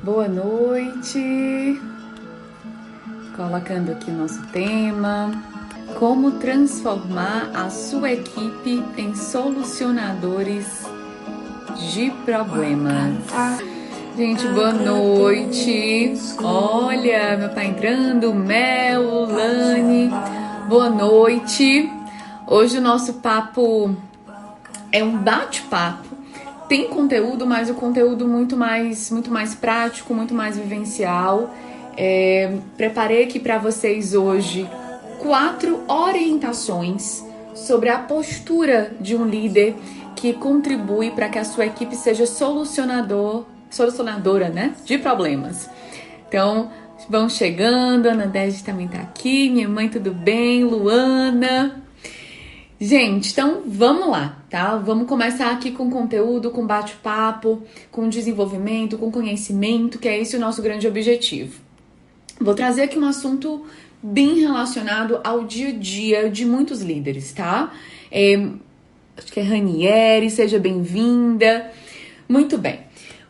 Boa noite. Colocando aqui o nosso tema: como transformar a sua equipe em solucionadores de problemas. Gente, boa noite. Olha, tá entrando Mel, Lani. Boa noite. Hoje o nosso papo é um bate-papo. Tem conteúdo, mas o conteúdo muito mais prático, muito mais vivencial. Preparei aqui para vocês hoje 4 orientações sobre a postura de um líder que contribui para que a sua equipe seja solucionadora, né, de problemas. Então, vão chegando, a Ana Dede também tá aqui, minha mãe, tudo bem? Luana. Gente, então vamos lá, tá? Vamos começar aqui com conteúdo, com bate-papo, com desenvolvimento, com conhecimento, que é esse o nosso grande objetivo. Vou trazer aqui um assunto bem relacionado ao dia a dia de muitos líderes, tá? Acho que é Ranieri, seja bem-vinda. Muito bem.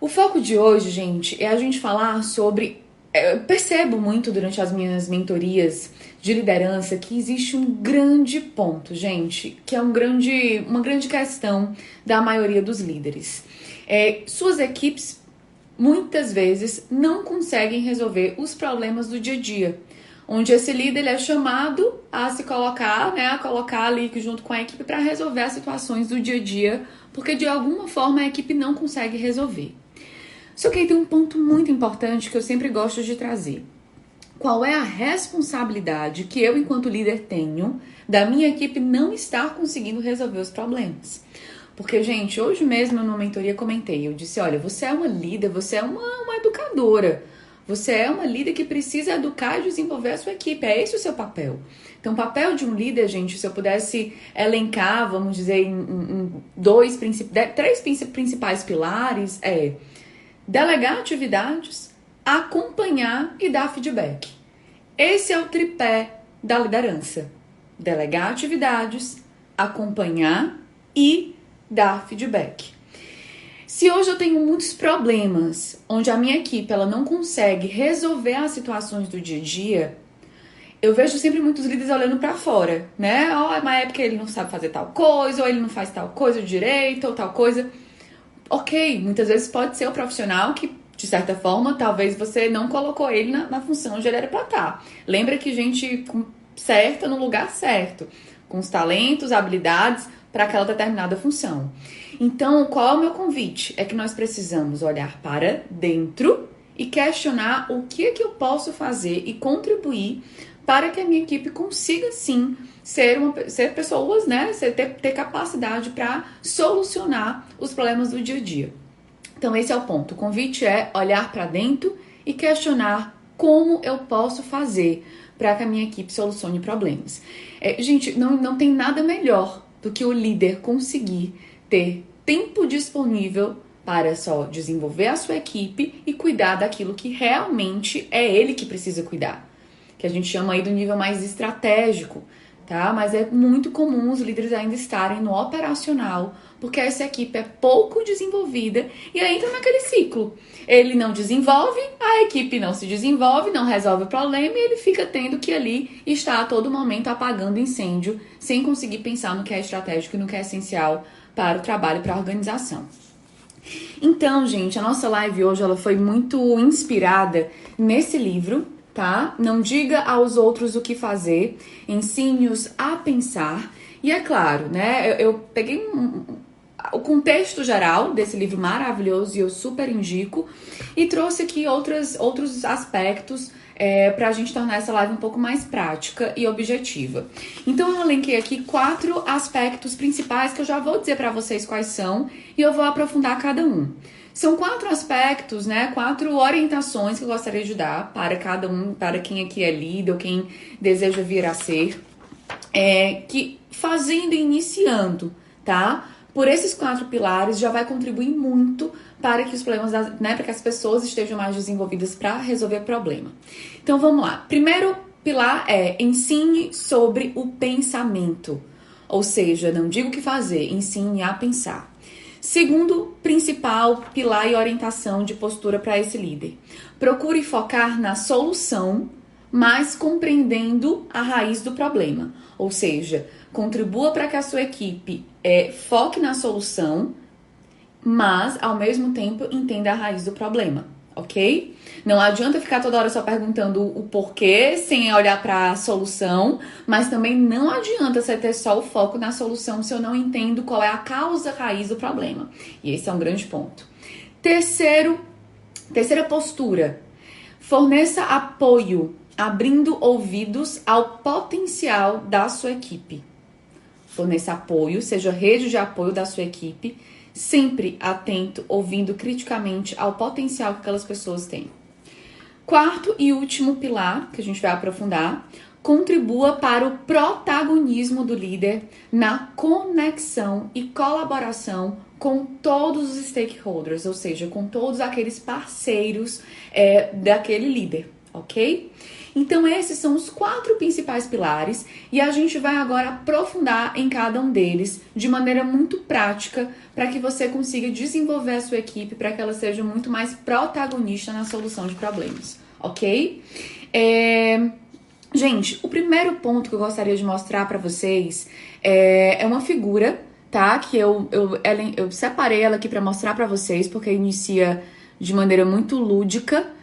O foco de hoje, gente, é a gente falar sobre... Eu percebo muito durante as minhas mentorias de liderança que existe um grande ponto, gente, que é uma grande questão da maioria dos líderes. Suas equipes, muitas vezes, não conseguem resolver os problemas do dia a dia, onde esse líder ele é chamado a se colocar, né, a colocar ali junto com a equipe para resolver as situações do dia a dia, porque de alguma forma a equipe não consegue resolver. Só que aí tem um ponto muito importante que eu sempre gosto de trazer. Qual é a responsabilidade que eu, enquanto líder, tenho da minha equipe não estar conseguindo resolver os problemas? Porque, gente, hoje mesmo numa mentoria comentei, eu disse, olha, você é uma líder, você é uma educadora. Você é uma líder que precisa educar e desenvolver a sua equipe. É esse o seu papel. Então, o papel de um líder, gente, se eu pudesse elencar, vamos dizer, em 3 principais pilares, delegar atividades, acompanhar e dar feedback. Esse é o tripé da liderança. Delegar atividades, acompanhar e dar feedback. Se hoje eu tenho muitos problemas, onde a minha equipe ela não consegue resolver as situações do dia a dia, eu vejo sempre muitos líderes olhando para fora, né? Mas é porque ele não sabe fazer tal coisa, ou ele não faz tal coisa direito, ou tal coisa. Ok, muitas vezes pode ser o profissional que, de certa forma, talvez você não colocou ele na função onde ele era para estar. Lembra que gente certa no lugar certo, com os talentos, habilidades para aquela determinada função. Então, qual é o meu convite? É que nós precisamos olhar para dentro e questionar o que é que eu posso fazer e contribuir para que a minha equipe consiga, sim, ser pessoas, né? Ter capacidade para solucionar os problemas do dia a dia. Então, esse é o ponto. O convite é olhar para dentro e questionar como eu posso fazer para que a minha equipe solucione problemas. Gente, não tem nada melhor do que o líder conseguir ter tempo disponível para só desenvolver a sua equipe e cuidar daquilo que realmente é ele que precisa cuidar. Que a gente chama aí do nível mais estratégico, tá? Mas é muito comum os líderes ainda estarem no operacional, porque essa equipe é pouco desenvolvida e aí entra naquele ciclo. Ele não desenvolve, a equipe não se desenvolve, não resolve o problema e ele fica tendo que ali estar a todo momento apagando incêndio, sem conseguir pensar no que é estratégico e no que é essencial para o trabalho e para a organização. Então, gente, a nossa live hoje ela foi muito inspirada nesse livro, tá? Não diga aos outros o que fazer, ensine-os a pensar. E é claro, né? Eu peguei o contexto geral desse livro maravilhoso e eu super indico e trouxe aqui outros aspectos para a gente tornar essa live um pouco mais prática e objetiva. Então eu elenquei aqui 4 aspectos principais que eu já vou dizer para vocês quais são e eu vou aprofundar cada um. São 4 aspectos, né? 4 orientações que eu gostaria de dar para cada um, para quem aqui é líder ou quem deseja vir a ser, que fazendo e iniciando, tá? Por esses 4 pilares já vai contribuir muito para que os problemas, para que as pessoas estejam mais desenvolvidas para resolver problema. Então vamos lá. Primeiro pilar é ensine sobre o pensamento. Ou seja, não diga o que fazer, ensine a pensar. Segundo principal pilar e orientação de postura para esse líder. Procure focar na solução, mas compreendendo a raiz do problema. Ou seja, contribua para que a sua equipe foque na solução, mas ao mesmo tempo entenda a raiz do problema, ok? Não adianta ficar toda hora só perguntando o porquê sem olhar para a solução, mas também não adianta você ter só o foco na solução se eu não entendo qual é a causa raiz do problema. E esse é um grande ponto. Terceira postura. Forneça apoio, abrindo ouvidos ao potencial da sua equipe. Forneça apoio, seja rede de apoio da sua equipe, sempre atento, ouvindo criticamente ao potencial que aquelas pessoas têm. Quarto e último pilar, que a gente vai aprofundar, contribua para o protagonismo do líder na conexão e colaboração com todos os stakeholders, ou seja, com todos aqueles parceiros daquele líder, ok? Então esses são os 4 principais pilares e a gente vai agora aprofundar em cada um deles de maneira muito prática para que você consiga desenvolver a sua equipe para que ela seja muito mais protagonista na solução de problemas, ok? Gente, o primeiro ponto que eu gostaria de mostrar para vocês é uma figura, tá? Que eu separei ela aqui para mostrar para vocês porque inicia de maneira muito lúdica.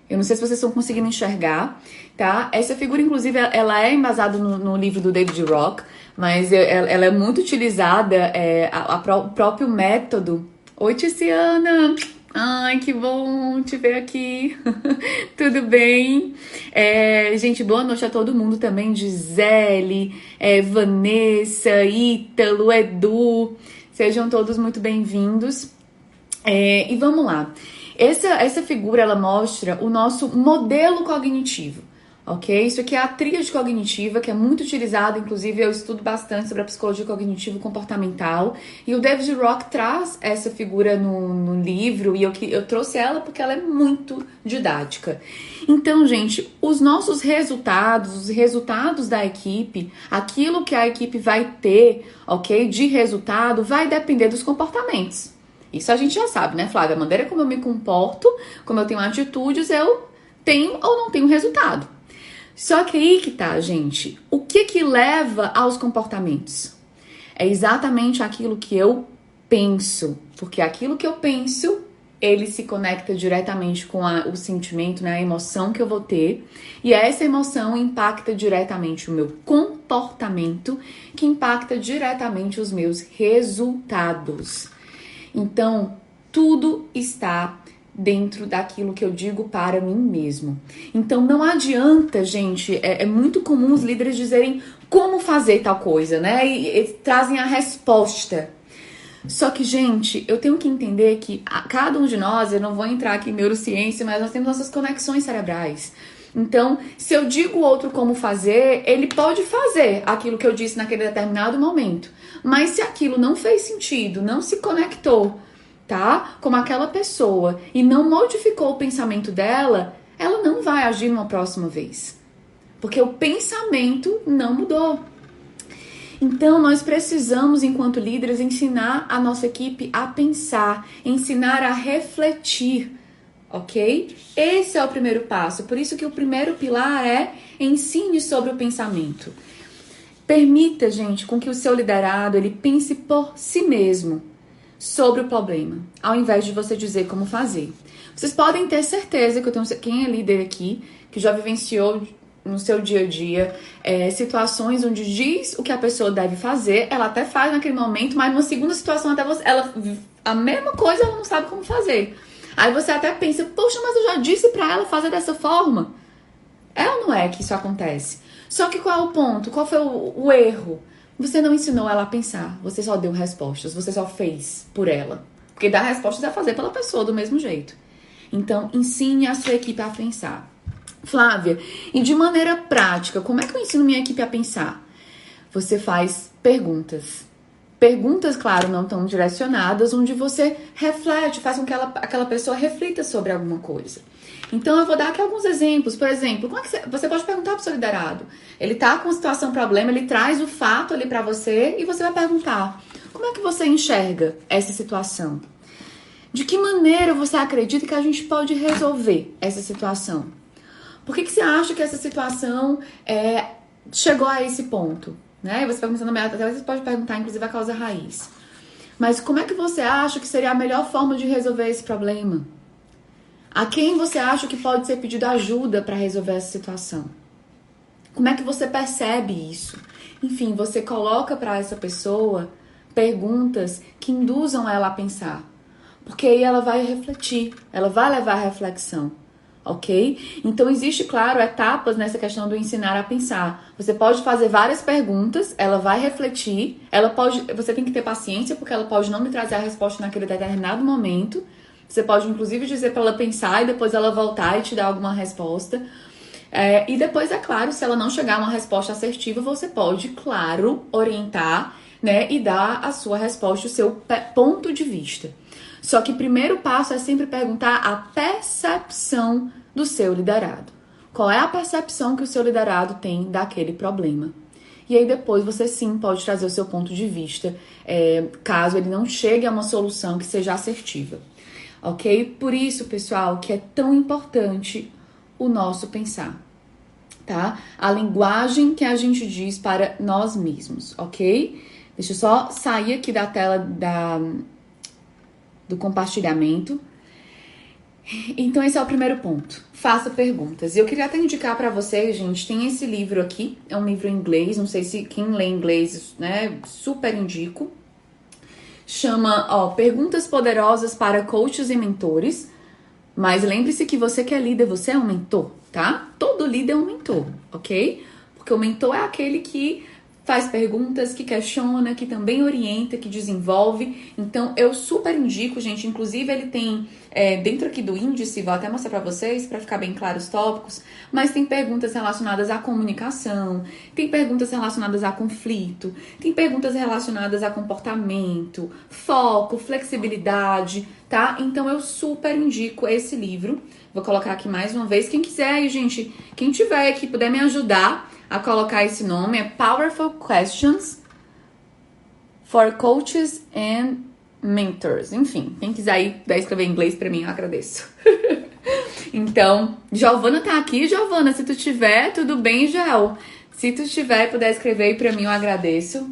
Eu não sei se vocês estão conseguindo enxergar, tá? Essa figura, inclusive, ela é embasada no livro do David Rock, mas ela é muito utilizada, o próprio método. Oi, Tiziana! Ai, que bom te ver aqui. Tudo bem? Gente, boa noite a todo mundo também. Gisele, Vanessa, Ítalo, Edu. Sejam todos muito bem-vindos. E vamos lá. Essa figura, ela mostra o nosso modelo cognitivo, ok? Isso aqui é a tríade cognitiva, que é muito utilizada, inclusive eu estudo bastante sobre a psicologia cognitivo-comportamental, e o David Rock traz essa figura no livro, e eu trouxe ela porque ela é muito didática. Então, gente, os nossos resultados, os resultados da equipe, aquilo que a equipe vai ter, ok, de resultado, vai depender dos comportamentos. Isso a gente já sabe, né, Flávia? A maneira como eu me comporto, como eu tenho atitudes, eu tenho ou não tenho resultado. Só que aí que tá, gente. O que leva aos comportamentos? É exatamente aquilo que eu penso. Porque aquilo que eu penso, ele se conecta diretamente com o sentimento, né, a emoção que eu vou ter. E essa emoção impacta diretamente o meu comportamento, que impacta diretamente os meus resultados. Então, tudo está dentro daquilo que eu digo para mim mesmo. Então, não adianta, gente, é muito comum os líderes dizerem como fazer tal coisa, né? E trazem a resposta. Só que, gente, eu tenho que entender que cada um de nós, eu não vou entrar aqui em neurociência, mas nós temos nossas conexões cerebrais. Então, se eu digo o outro como fazer, ele pode fazer aquilo que eu disse naquele determinado momento. Mas se aquilo não fez sentido, não se conectou, tá? Com aquela pessoa e não modificou o pensamento dela, ela não vai agir numa próxima vez. Porque o pensamento não mudou. Então, nós precisamos, enquanto líderes, ensinar a nossa equipe a pensar, ensinar a refletir. Ok? Esse é o primeiro passo. Por isso que o primeiro pilar é ensine sobre o pensamento. Permita, gente, com que o seu liderado ele pense por si mesmo sobre o problema, ao invés de você dizer como fazer. Vocês podem ter certeza que eu tenho quem é líder aqui, que já vivenciou no seu dia a dia situações onde diz o que a pessoa deve fazer, ela até faz naquele momento, mas numa segunda situação até a mesma coisa ela não sabe como fazer. Aí você até pensa, poxa, mas eu já disse pra ela fazer dessa forma. É ou não é que isso acontece? Só que qual é o ponto? Qual foi o erro? Você não ensinou ela a pensar. Você só deu respostas. Você só fez por ela. Porque dar respostas é fazer pela pessoa do mesmo jeito. Então, ensine a sua equipe a pensar. Flávia, e de maneira prática, como é que eu ensino minha equipe a pensar? Você faz perguntas. Perguntas, claro, não tão direcionadas, onde você reflete, faz com que aquela pessoa reflita sobre alguma coisa. Então, eu vou dar aqui alguns exemplos. Por exemplo, como é que você pode perguntar para o seu liderado. Ele tá com uma situação, problema, ele traz o fato ali para você e você vai perguntar: Como é que você enxerga essa situação? De que maneira você acredita que a gente pode resolver essa situação? Por que você acha que essa situação chegou a esse ponto? Né? E você vai começando a até você pode perguntar, inclusive, a causa raiz. Mas como é que você acha que seria a melhor forma de resolver esse problema? A quem você acha que pode ser pedido ajuda para resolver essa situação? Como é que você percebe isso? Enfim, você coloca para essa pessoa perguntas que induzam ela a pensar. Porque aí ela vai refletir, ela vai levar a reflexão, ok? Então, existe, claro, etapas nessa questão do ensinar a pensar. Você pode fazer várias perguntas, ela vai refletir, você tem que ter paciência, porque ela pode não me trazer a resposta naquele determinado momento. Você pode, inclusive, dizer para ela pensar e depois ela voltar e te dar alguma resposta. E depois, é claro, se ela não chegar a uma resposta assertiva, você pode, claro, orientar, né, e dar a sua resposta, o seu ponto de vista. Só que o primeiro passo é sempre perguntar a percepção do seu liderado. Qual é a percepção que o seu liderado tem daquele problema? E aí depois você sim pode trazer o seu ponto de vista, caso ele não chegue a uma solução que seja assertiva. Ok? Por isso, pessoal, que é tão importante o nosso pensar, tá? A linguagem que a gente diz para nós mesmos, ok? Deixa eu só sair aqui da tela do compartilhamento. Então, esse é o primeiro ponto. Faça perguntas. E eu queria até indicar para vocês, gente, tem esse livro aqui, é um livro em inglês, não sei se quem lê inglês, né, super indico. Chama, Perguntas Poderosas para Coaches e Mentores. Mas lembre-se que você que é líder, você é um mentor, tá? Todo líder é um mentor, ok? Porque o mentor é aquele que faz perguntas, que questiona, que também orienta, que desenvolve. Então, eu super indico, gente. Inclusive, ele tem, dentro aqui do índice, vou até mostrar pra vocês, pra ficar bem claro os tópicos, mas tem perguntas relacionadas à comunicação, tem perguntas relacionadas a conflito, tem perguntas relacionadas a comportamento, foco, flexibilidade, tá? Então, eu super indico esse livro. Vou colocar aqui mais uma vez. Quem quiser aí, gente, quem tiver aqui, puder me ajudar a colocar esse nome, é Powerful Questions for Coaches and Mentors. Enfim, quem quiser aí puder escrever em inglês pra mim, eu agradeço. Então, Giovana tá aqui. Giovana, se tu tiver, tudo bem, Gel? Se tu tiver e puder escrever aí pra mim, eu agradeço.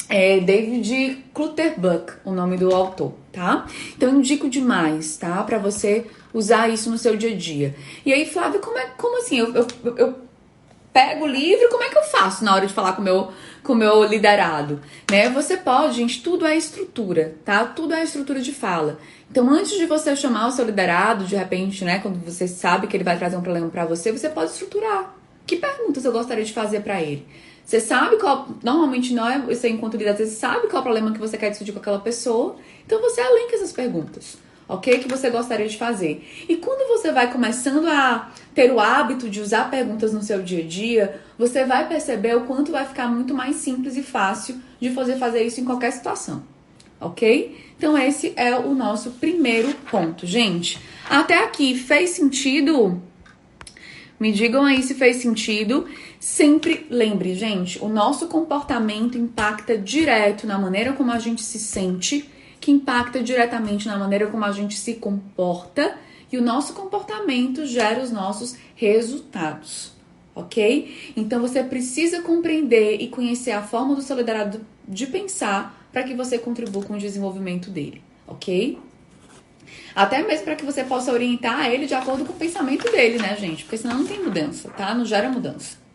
É David Clutterbuck, o nome do autor, tá? Então, eu indico demais, tá? Pra você usar isso no seu dia a dia. E aí, Flávia, como assim? Eu pego o livro, como é que eu faço na hora de falar com o meu liderado? Né? Você pode, gente, tudo é estrutura, tá? Tudo é estrutura de fala. Então, antes de você chamar o seu liderado, de repente, né, quando você sabe que ele vai trazer um problema pra você, você pode estruturar. Que perguntas eu gostaria de fazer pra ele? Você sabe qual, normalmente não é você enquanto líder, você sabe qual é o problema que você quer discutir com aquela pessoa, então você elenca essas perguntas, ok? Que você gostaria de fazer. E quando você vai começando a ter o hábito de usar perguntas no seu dia a dia, você vai perceber o quanto vai ficar muito mais simples e fácil de fazer isso em qualquer situação, ok? Então esse é o nosso primeiro ponto, gente. Até aqui, fez sentido? Me digam aí se fez sentido. Sempre lembre, gente, o nosso comportamento impacta direto na maneira como a gente se sente, que impacta diretamente na maneira como a gente se comporta, e o nosso comportamento gera os nossos resultados, ok? Então você precisa compreender e conhecer a forma do seu liderado de pensar para que você contribua com o desenvolvimento dele, ok? Até mesmo para que você possa orientar ele de acordo com o pensamento dele, né, gente? Porque senão não tem mudança, tá? Não gera mudança.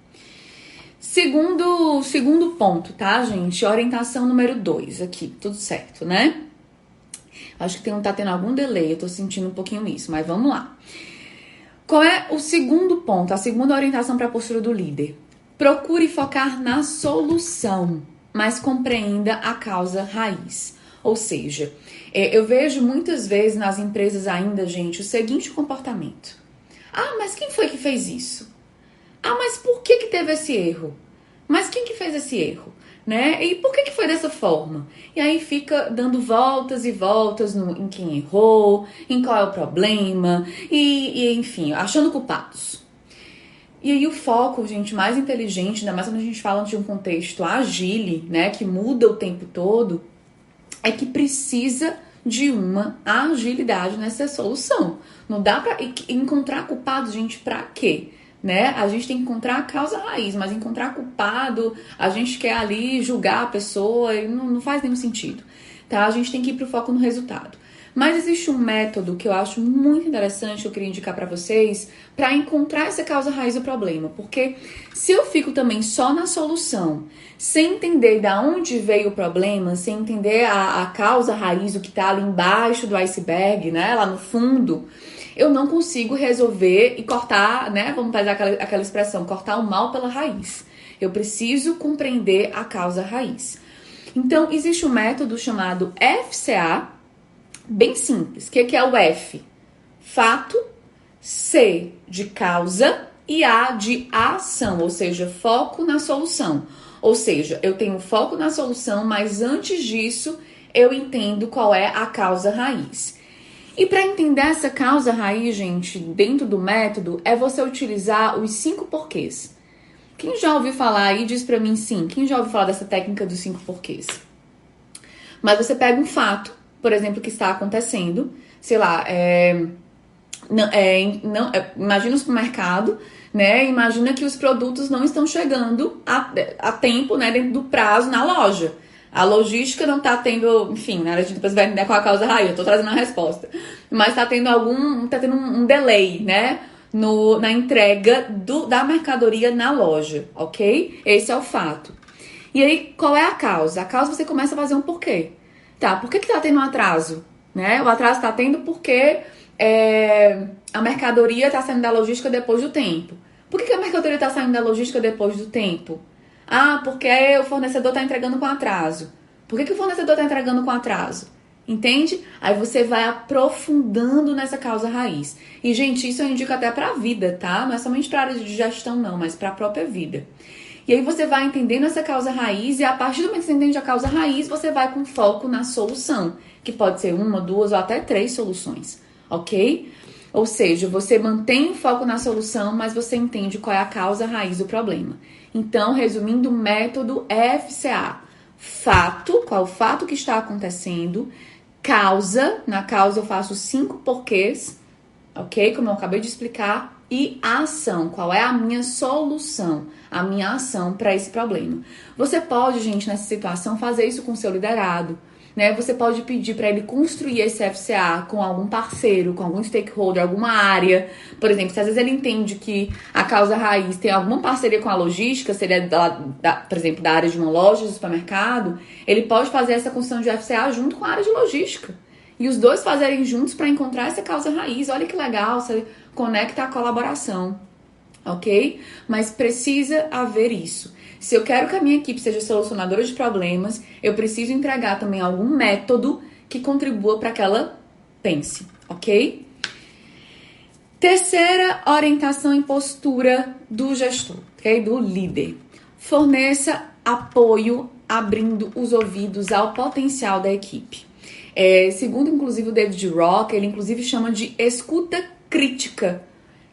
Segundo ponto, tá, gente? Orientação número 2 aqui, tudo certo, né? Acho que tá tendo algum delay, eu tô sentindo um pouquinho isso, mas vamos lá. Qual é o segundo ponto, a segunda orientação para a postura do líder? Procure focar na solução, mas compreenda a causa raiz. Ou seja, eu vejo muitas vezes nas empresas ainda, gente, o seguinte comportamento. Ah, mas quem foi que fez isso? Ah, mas por que teve esse erro? Mas quem que fez esse erro? Né? E por que foi dessa forma? E aí fica dando voltas e voltas em quem errou, em qual é o problema, e enfim, achando culpados. E aí o foco, gente, mais inteligente, ainda mais quando a gente fala de um contexto agile, né, que muda o tempo todo, é que precisa de uma agilidade nessa solução. Não dá pra encontrar culpado, gente, pra quê? Né? A gente tem que encontrar a causa raiz, mas encontrar culpado, a gente quer ali julgar a pessoa e não faz nenhum sentido, tá? A gente tem que ir pro foco no resultado. Mas existe um método que eu acho muito interessante, que eu queria indicar pra vocês, pra encontrar essa causa raiz do problema. Porque se eu fico também só na solução, sem entender de onde veio o problema, sem entender a causa raiz, o que tá ali embaixo do iceberg, né, lá no fundo, eu não consigo resolver e cortar, né? Vamos fazer aquela expressão, cortar o mal pela raiz. Eu preciso compreender a causa raiz. Então, existe um método chamado FCA, bem simples. O que é o F? Fato, C de causa e A de ação, ou seja, foco na solução. Ou seja, eu tenho foco na solução, mas antes disso, eu entendo qual é a causa raiz. E para entender essa causa raiz, gente, dentro do método, é você utilizar os 5 porquês. Quem já ouviu falar aí, diz pra mim sim. Quem já ouviu falar dessa técnica dos 5 porquês? Mas você pega um fato, por exemplo, que está acontecendo, sei lá, imagina o supermercado, né? Imagina que os produtos não estão chegando a tempo, né, dentro do prazo na loja. A logística não tá tendo, enfim, a gente depois vai entender qual a causa raiz, eu tô trazendo a resposta. Mas tá tendo um delay, né, na entrega da mercadoria na loja, ok? Esse é o fato. E aí, qual é a causa? A causa você começa a fazer um porquê. Tá, por que tá tendo um atraso? Né? O atraso tá tendo porque a mercadoria tá saindo da logística depois do tempo. Por que a mercadoria tá saindo da logística depois do tempo? Ah, porque o fornecedor tá entregando com atraso. Por que o fornecedor tá entregando com atraso? Entende? Aí você vai aprofundando nessa causa raiz. E, gente, isso eu indico até pra vida, tá? Não é somente pra área de gestão, não, mas pra própria vida. E aí você vai entendendo essa causa raiz e a partir do momento que você entende a causa raiz, você vai com foco na solução, que pode ser 1, 2 ou até 3 soluções, ok? Ou seja, você mantém o foco na solução, mas você entende qual é a causa raiz do problema. Então, resumindo, o método FCA. Fato, qual é o fato que está acontecendo. Causa, na causa eu faço 5 porquês, ok? Como eu acabei de explicar. E a ação, qual é a minha solução, a minha ação para esse problema. Você pode, gente, nessa situação, fazer isso com o seu liderado, né? Você pode pedir para ele construir esse FCA com algum parceiro, com algum stakeholder, alguma área. Por exemplo, se às vezes ele entende que a causa raiz tem alguma parceria com a logística, se ele é, por exemplo, da área de uma loja, de supermercado, ele pode fazer essa construção de FCA junto com a área de logística. E os dois fazerem juntos para encontrar essa causa raiz. Olha que legal, você conecta a colaboração, ok? Mas precisa haver isso. Se eu quero que a minha equipe seja solucionadora de problemas, eu preciso entregar também algum método que contribua para que ela pense, ok? Terceira orientação e postura do gestor, ok? Do líder. Forneça apoio abrindo os ouvidos ao potencial da equipe. Segundo, inclusive, o David Rock, ele inclusive chama de escuta crítica,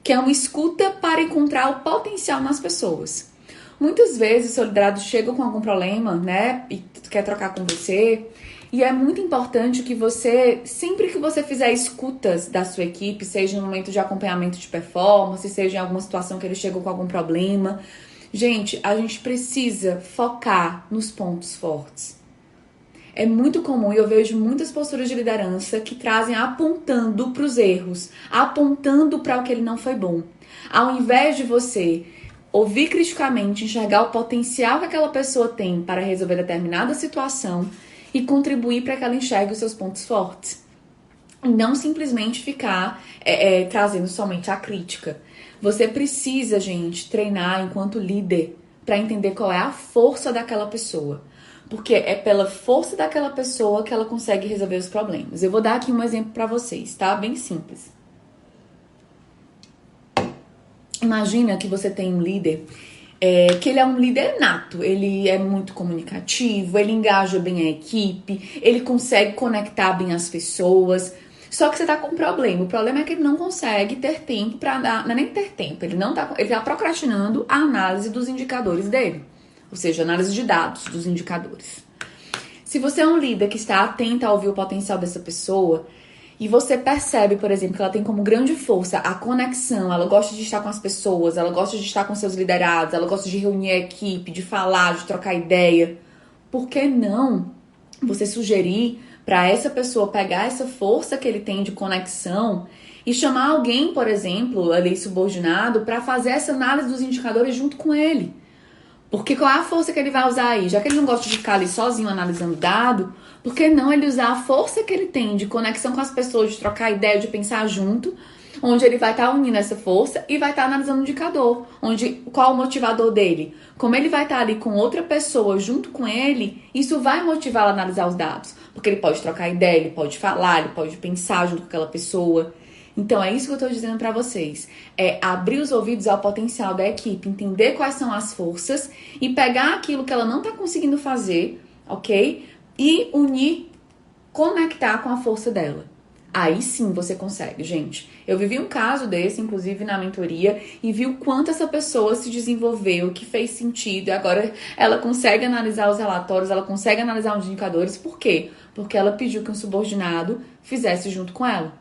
que é uma escuta para encontrar o potencial nas pessoas. Muitas vezes, o liderado chega com algum problema, né, e quer trocar com você, e é muito importante que você, sempre que você fizer escutas da sua equipe, seja no momento de acompanhamento de performance, seja em alguma situação que eles chegam com algum problema, gente, a gente precisa focar nos pontos fortes. É muito comum e eu vejo muitas posturas de liderança que trazem apontando para os erros, apontando para o que ele não foi bom. Ao invés de você ouvir criticamente, enxergar o potencial que aquela pessoa tem para resolver determinada situação e contribuir para que ela enxergue os seus pontos fortes. E não simplesmente ficar trazendo somente a crítica. Você precisa, gente, treinar enquanto líder para entender qual é a força daquela pessoa. Porque é pela força daquela pessoa que ela consegue resolver os problemas. Eu vou dar aqui um exemplo para vocês, tá? Bem simples. Imagina que você tem um líder, que ele é um líder nato. Ele é muito comunicativo, ele engaja bem a equipe, ele consegue conectar bem as pessoas. Só que você tá com um problema. O problema é que ele não consegue ter tempo para dar... Não é nem ter tempo, ele tá procrastinando a análise dos indicadores dele. Ou seja, análise de dados dos indicadores. Se você é um líder que está atento a ouvir o potencial dessa pessoa e você percebe, por exemplo, que ela tem como grande força a conexão, ela gosta de estar com as pessoas, ela gosta de estar com seus liderados, ela gosta de reunir a equipe, de falar, de trocar ideia, por que não você sugerir para essa pessoa pegar essa força que ele tem de conexão e chamar alguém, por exemplo, ali subordinado, para fazer essa análise dos indicadores junto com ele? Porque qual é a força que ele vai usar aí? Já que ele não gosta de ficar ali sozinho analisando dado, por que não ele usar a força que ele tem de conexão com as pessoas, de trocar ideia, de pensar junto, onde ele vai estar unindo essa força e vai estar analisando o indicador, qual é o motivador dele? Como ele vai estar ali com outra pessoa junto com ele, isso vai motivá-lo a analisar os dados, porque ele pode trocar ideia, ele pode falar, ele pode pensar junto com aquela pessoa. Então, é isso que eu estou dizendo para vocês. É abrir os ouvidos ao potencial da equipe, entender quais são as forças e pegar aquilo que ela não está conseguindo fazer, ok? E unir, conectar com a força dela. Aí sim você consegue, gente. Eu vivi um caso desse, inclusive na mentoria, e vi o quanto essa pessoa se desenvolveu, o que fez sentido. E agora ela consegue analisar os relatórios, ela consegue analisar os indicadores. Por quê? Porque ela pediu que um subordinado fizesse junto com ela.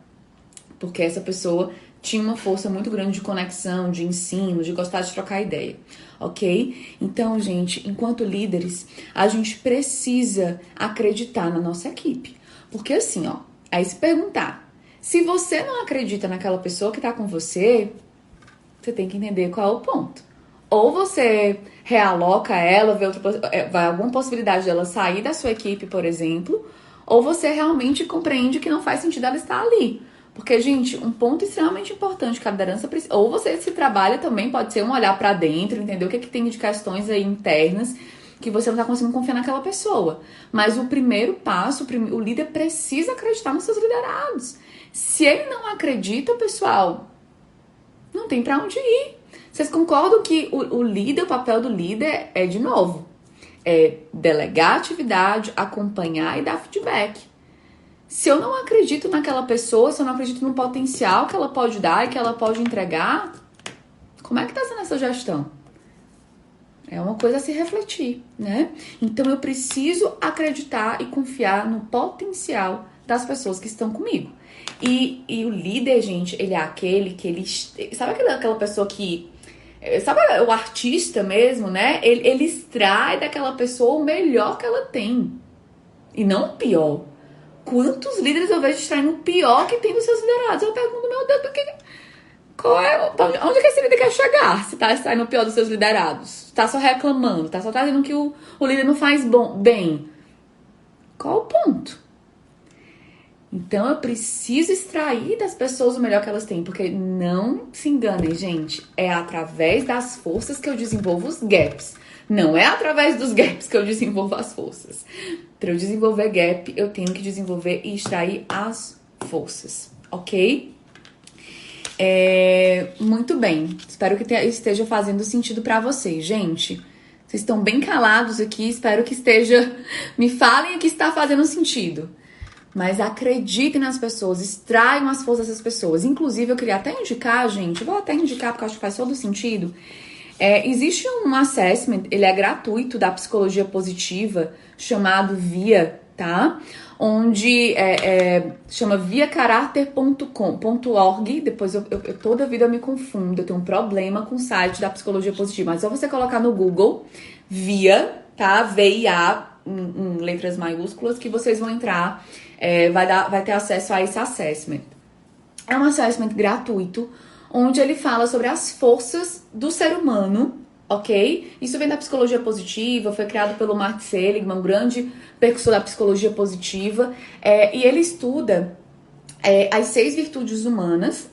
Porque essa pessoa tinha uma força muito grande de conexão, de ensino, de gostar de trocar ideia, ok? Então, gente, enquanto líderes, a gente precisa acreditar na nossa equipe. Porque assim, ó, aí se perguntar, se você não acredita naquela pessoa que tá com você, você tem que entender qual é o ponto. Ou você realoca ela, vai alguma possibilidade dela sair da sua equipe, por exemplo, ou você realmente compreende que não faz sentido ela estar ali. Porque, gente, um ponto extremamente importante que a liderança precisa... Ou você se trabalha também, pode ser um olhar pra dentro, entender o que tem de questões aí internas que você não tá conseguindo confiar naquela pessoa. Mas o primeiro passo, o líder precisa acreditar nos seus liderados. Se ele não acredita, pessoal, não tem pra onde ir. Vocês concordam que o líder, o papel do líder é, de novo, delegar atividade, acompanhar e dar feedback. Se eu não acredito naquela pessoa, se eu não acredito no potencial que ela pode dar e que ela pode entregar, como é que tá sendo essa gestão? É uma coisa a se refletir, né? Então eu preciso acreditar e confiar no potencial das pessoas que estão comigo. E o líder, gente, ele é aquele que ele... Sabe aquela pessoa que... Sabe o artista mesmo, né? Ele extrai daquela pessoa o melhor que ela tem. E não o pior. Quantos líderes eu vejo extraindo o pior que tem dos seus liderados? Eu pergunto, meu Deus, onde que esse líder quer chegar? Se tá extraindo o pior dos seus liderados? Tá só reclamando, tá só trazendo que o líder não faz bem. Qual o ponto? Então eu preciso extrair das pessoas o melhor que elas têm, porque não se enganem, gente, é através das forças que eu desenvolvo os gaps. Não é através dos gaps que eu desenvolvo as forças. Para eu desenvolver gap, eu tenho que desenvolver e extrair as forças, ok? Muito bem. Espero que esteja fazendo sentido para vocês, gente. Vocês estão bem calados aqui, espero que esteja... Me falem o que está fazendo sentido. Mas acreditem nas pessoas, extraiam as forças dessas pessoas. Inclusive, eu queria até indicar, gente, vou até indicar porque eu acho que faz todo sentido. Existe um assessment, ele é gratuito, da psicologia positiva, chamado VIA, tá? Onde chama viacaráter.com.org. Depois eu toda vida eu me confundo, eu tenho um problema com o site da psicologia positiva. Mas só você colocar no Google VIA, tá? VIA, em letras maiúsculas, que vocês vão entrar, vai ter acesso a esse assessment. É um assessment gratuito, onde ele fala sobre as forças do ser humano, ok? Isso vem da psicologia positiva, foi criado pelo Mark Seligman, um grande precursor da psicologia positiva, e ele estuda as 6 virtudes humanas,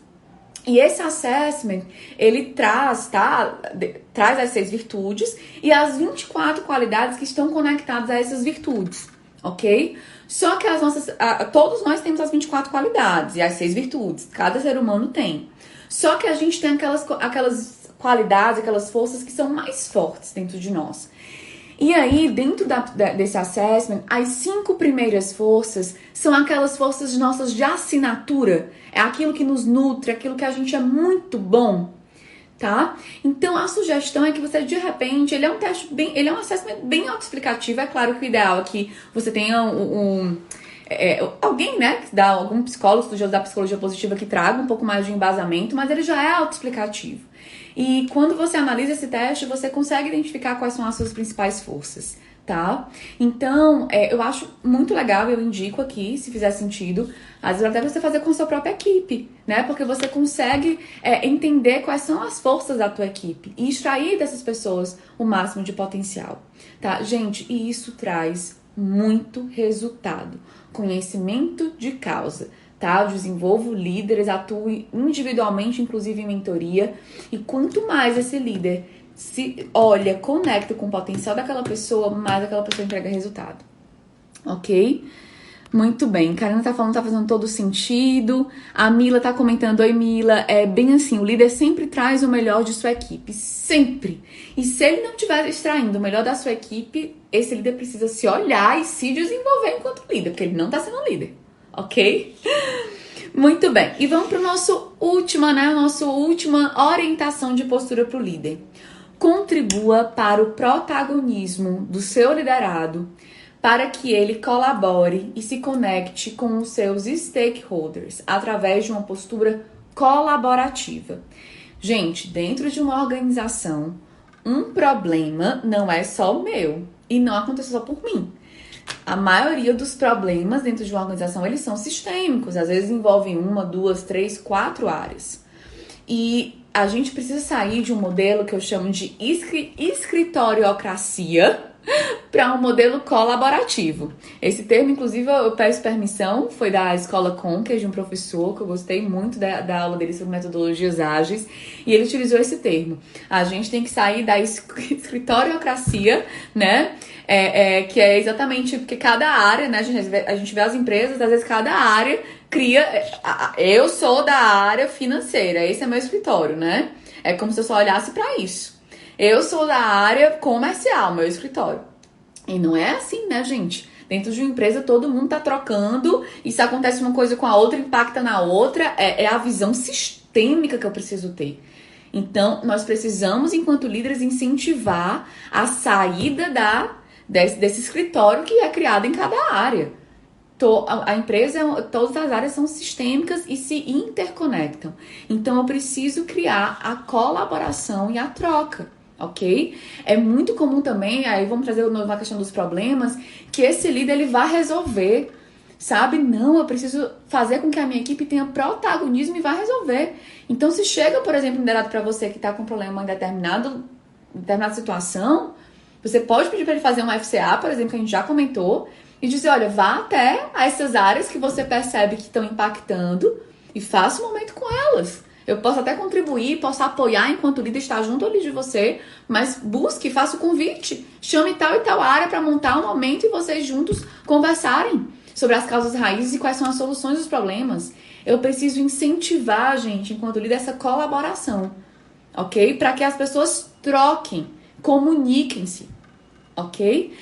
e esse assessment, ele traz as 6 virtudes e as 24 qualidades que estão conectadas a essas virtudes, ok? Só que todos nós temos as 24 qualidades e as 6 virtudes, cada ser humano tem. Só que a gente tem aquelas qualidades, aquelas forças que são mais fortes dentro de nós. E aí, dentro desse assessment, as 5 primeiras forças são aquelas forças nossas de assinatura. É aquilo que nos nutre, aquilo que a gente é muito bom. tá? Então a sugestão é que você, de repente, ele é um teste bem, ele é um assessment bem autoexplicativo. É claro que o ideal é que você tenha alguém, né, que dá algum psicólogo, estudioso da psicologia positiva que traga um pouco mais de embasamento, mas ele já é autoexplicativo. E quando você analisa esse teste, você consegue identificar quais são as suas principais forças, tá? Então, eu acho muito legal, eu indico aqui, se fizer sentido, às vezes até você fazer com a sua própria equipe, né? Porque você consegue entender quais são as forças da tua equipe e extrair dessas pessoas o máximo de potencial, tá? Gente, e isso traz muito resultado. Conhecimento de causa, tá? Eu desenvolvo líderes, atuo individualmente, inclusive em mentoria, e quanto mais esse líder se olha, conecta com o potencial daquela pessoa, mais aquela pessoa entrega resultado, ok? Muito bem, Karina tá falando, tá fazendo todo sentido. A Mila tá comentando, oi Mila, é bem assim, o líder sempre traz o melhor de sua equipe, sempre. E se ele não estiver extraindo o melhor da sua equipe, esse líder precisa se olhar e se desenvolver enquanto líder, porque ele não tá sendo líder, ok? Muito bem, e vamos pro nosso última, né, nossa última orientação de postura pro líder. Contribua para o protagonismo do seu liderado, para que ele colabore e se conecte com os seus stakeholders através de uma postura colaborativa. Gente, dentro de uma organização, um problema não é só o meu e não acontece só por mim. A maioria dos problemas dentro de uma organização, eles são sistêmicos, às vezes envolvem 1, 2, 3, 4 áreas. E a gente precisa sair de um modelo que eu chamo de escritoriocracia para um modelo colaborativo. Esse termo, inclusive, eu peço permissão, foi da Escola Conquer, de um professor, que eu gostei muito da aula dele sobre metodologias ágeis, e ele utilizou esse termo. A gente tem que sair da escritoriocracia, né? Que é exatamente porque cada área, né? A gente vê as empresas, às vezes cada área cria... Eu sou da área financeira, esse é meu escritório, né? É como se eu só olhasse para isso. Eu sou da área comercial, meu escritório. E não é assim, né, gente? Dentro de uma empresa, todo mundo tá trocando. E se acontece uma coisa com a outra, impacta na outra. É a visão sistêmica que eu preciso ter. Então, nós precisamos, enquanto líderes, incentivar a saída desse escritório que é criado em cada área. A empresa, todas as áreas são sistêmicas e se interconectam. Então, eu preciso criar a colaboração e a troca. Ok? É muito comum também, aí vamos trazer a questão dos problemas, que esse líder ele vai resolver, sabe? Não, eu preciso fazer com que a minha equipe tenha protagonismo e vá resolver. Então, se chega, por exemplo, um liderado para você que está com problema em determinada situação, você pode pedir para ele fazer um FCA, por exemplo, que a gente já comentou, e dizer, olha, vá até essas áreas que você percebe que estão impactando e faça um momento com elas. Eu posso até contribuir, posso apoiar enquanto líder, estar junto ali de você, mas busque, faça o convite, chame tal e tal área para montar um momento e vocês juntos conversarem sobre as causas raízes e quais são as soluções dos problemas. Eu preciso incentivar, gente, enquanto líder, essa colaboração, ok? Para que as pessoas troquem, comuniquem-se, ok?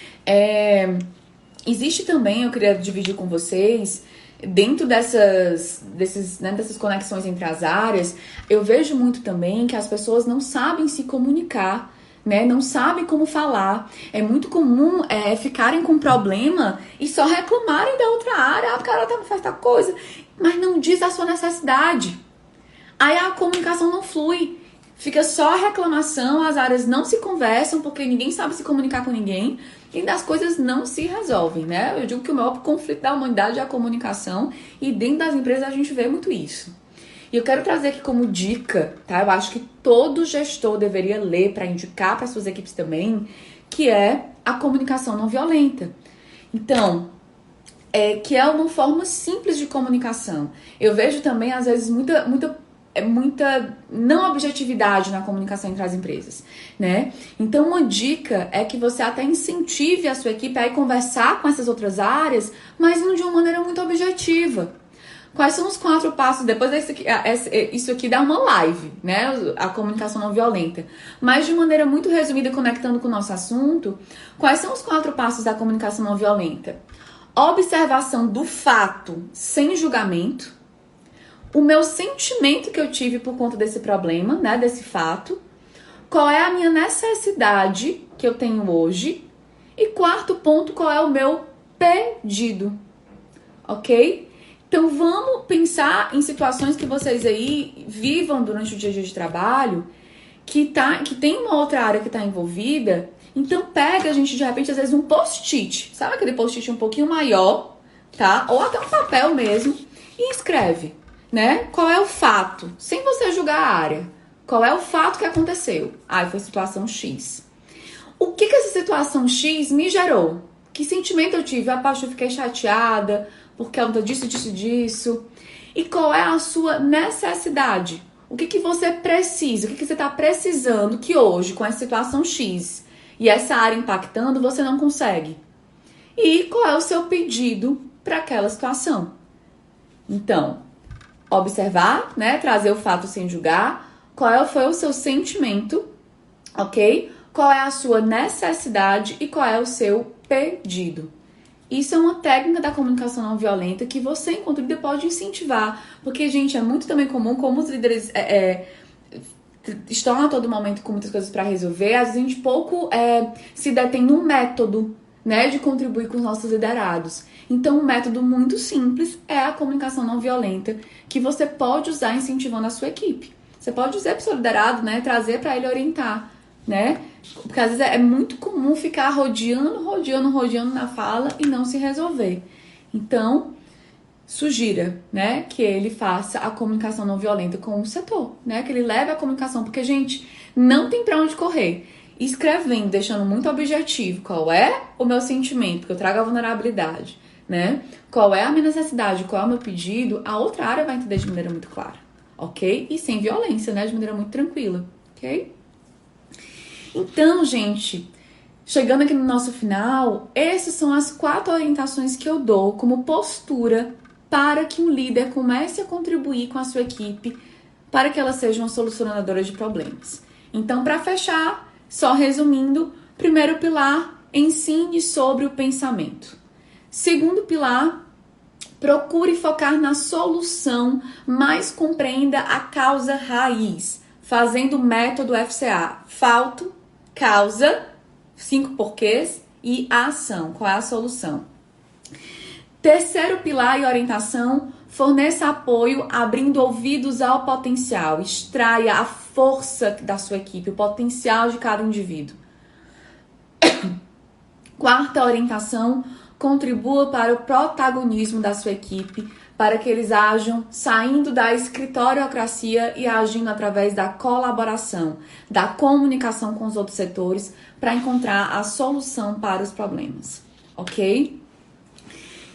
Existe também, eu queria dividir com vocês... Dentro dessas conexões entre as áreas, eu vejo muito também que as pessoas não sabem se comunicar, né? Não sabem como falar. É muito comum ficarem com problema e só reclamarem da outra área. Porque ela não faz tal coisa, mas não diz a sua necessidade. Aí a comunicação não flui. Fica só a reclamação, as áreas não se conversam porque ninguém sabe se comunicar com ninguém. E as coisas não se resolvem, né? Eu digo que o maior conflito da humanidade é a comunicação e dentro das empresas a gente vê muito isso. E eu quero trazer aqui como dica, tá? Eu acho que todo gestor deveria ler para indicar para suas equipes também, que é a comunicação não violenta. Então, que é uma forma simples de comunicação. Eu vejo também, às vezes, muita não objetividade na comunicação entre as empresas, né? Então, uma dica é que você até incentive a sua equipe a ir conversar com essas outras áreas, mas não de uma maneira muito objetiva. Quais são os 4 passos? Depois isso aqui dá uma live, né? A comunicação não violenta. Mas de maneira muito resumida, conectando com o nosso assunto, quais são os 4 passos da comunicação não violenta? Observação do fato sem julgamento. o meu sentimento que eu tive por conta desse problema, né, desse fato, qual é a minha necessidade que eu tenho hoje e quarto ponto, qual é o meu pedido, ok? Então vamos pensar em situações que vocês aí vivam durante o dia a dia de trabalho, que tem uma outra área que está envolvida. Então pega, a gente, de repente, às vezes um post-it, sabe aquele post-it um pouquinho maior, tá? Ou até um papel mesmo, e escreve, né? Qual é o fato, sem você julgar a área. Qual é o fato que aconteceu? Foi situação X. O que essa situação X me gerou? Que sentimento eu tive? Eu fiquei chateada, por causa disso. E qual é a sua necessidade? O que você precisa? O que você está precisando que hoje, com essa situação X e essa área impactando, você não consegue? E qual é o seu pedido para aquela situação? Então, observar, né? Trazer o fato sem julgar. Qual foi o seu sentimento, ok? Qual é a sua necessidade e qual é o seu pedido? Isso é uma técnica da comunicação não violenta que você, enquanto líder, pode incentivar. Porque, gente, é muito também comum, como os líderes estão a todo momento com muitas coisas para resolver, às vezes a gente pouco se detém num método, né, de contribuir com os nossos liderados. Então, um método muito simples é a comunicação não violenta, que você pode usar incentivando a sua equipe. Você pode dizer para o seu liderado, né, trazer para ele orientar, né? Porque às vezes é muito comum ficar rodeando na fala e não se resolver. Então, sugira, né, que ele faça a comunicação não violenta com o setor, né? Que ele leve a comunicação, porque, gente, não tem para onde correr. Escrevendo, deixando muito objetivo qual é o meu sentimento, porque eu trago a vulnerabilidade, né? Qual é a minha necessidade, qual é o meu pedido, a outra área vai entender de maneira muito clara, ok? E sem violência, né? De maneira muito tranquila, ok? Então, gente, chegando aqui no nosso final, essas são as 4 orientações que eu dou como postura para que um líder comece a contribuir com a sua equipe para que ela seja uma solucionadora de problemas. Então, para fechar, só resumindo, primeiro pilar, ensine sobre o pensamento. Segundo pilar, procure focar na solução, mas compreenda a causa raiz, fazendo o método FCA. Fato, causa, 5 porquês e a ação. Qual é a solução? Terceiro pilar e orientação, forneça apoio abrindo ouvidos ao potencial. Extraia a força da sua equipe, o potencial de cada indivíduo. Quarta orientação, contribua para o protagonismo da sua equipe, para que eles ajam saindo da escritoriocracia e agindo através da colaboração, da comunicação com os outros setores, para encontrar a solução para os problemas, ok?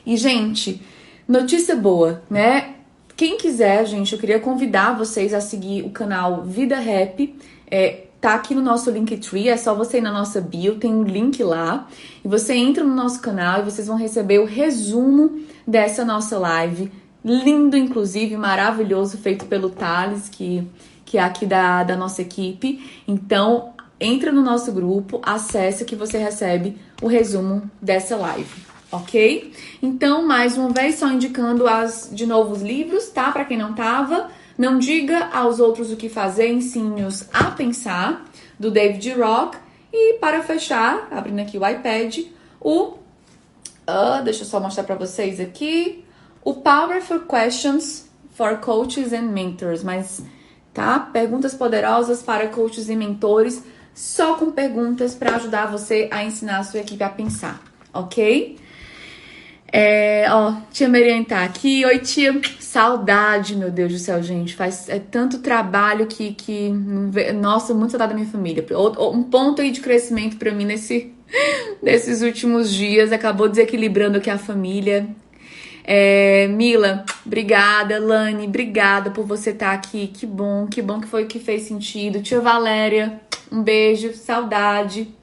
E, gente, notícia boa, né? Quem quiser, gente, eu queria convidar vocês a seguir o canal Vida Rap. Tá aqui no nosso Linktree, é só você ir na nossa bio, tem um link lá. E você entra no nosso canal e vocês vão receber o resumo dessa nossa live. Lindo, inclusive, maravilhoso, feito pelo Thales, que é aqui da nossa equipe. Então, entra no nosso grupo, acessa que você recebe o resumo dessa live, ok? Então, mais uma vez, só indicando de novo os livros, tá? Para quem não tava. Não diga aos outros o que fazer, ensine-os a pensar, do David Rock. E para fechar, abrindo aqui o iPad, deixa eu só mostrar para vocês aqui, o Powerful Questions for Coaches and Mentors, mas, tá? Perguntas poderosas para coaches e mentores, só com perguntas para ajudar você a ensinar a sua equipe a pensar, ok? Tia Meriane tá aqui. Oi, tia. Saudade, meu Deus do céu, gente. Faz tanto trabalho que nossa, muito saudade da minha família. Um ponto aí de crescimento pra mim nesses últimos dias. Acabou desequilibrando aqui a família. Mila, obrigada. Lani, obrigada por você estar aqui. Que bom que foi que fez sentido. Tia Valéria, um beijo, saudade.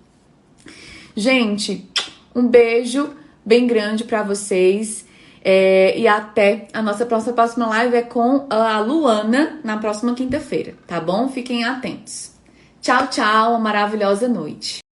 Gente, um beijo bem grande pra vocês. E até a nossa próxima live é com a Luana na próxima quinta-feira, tá bom? Fiquem atentos. Tchau, tchau, uma maravilhosa noite.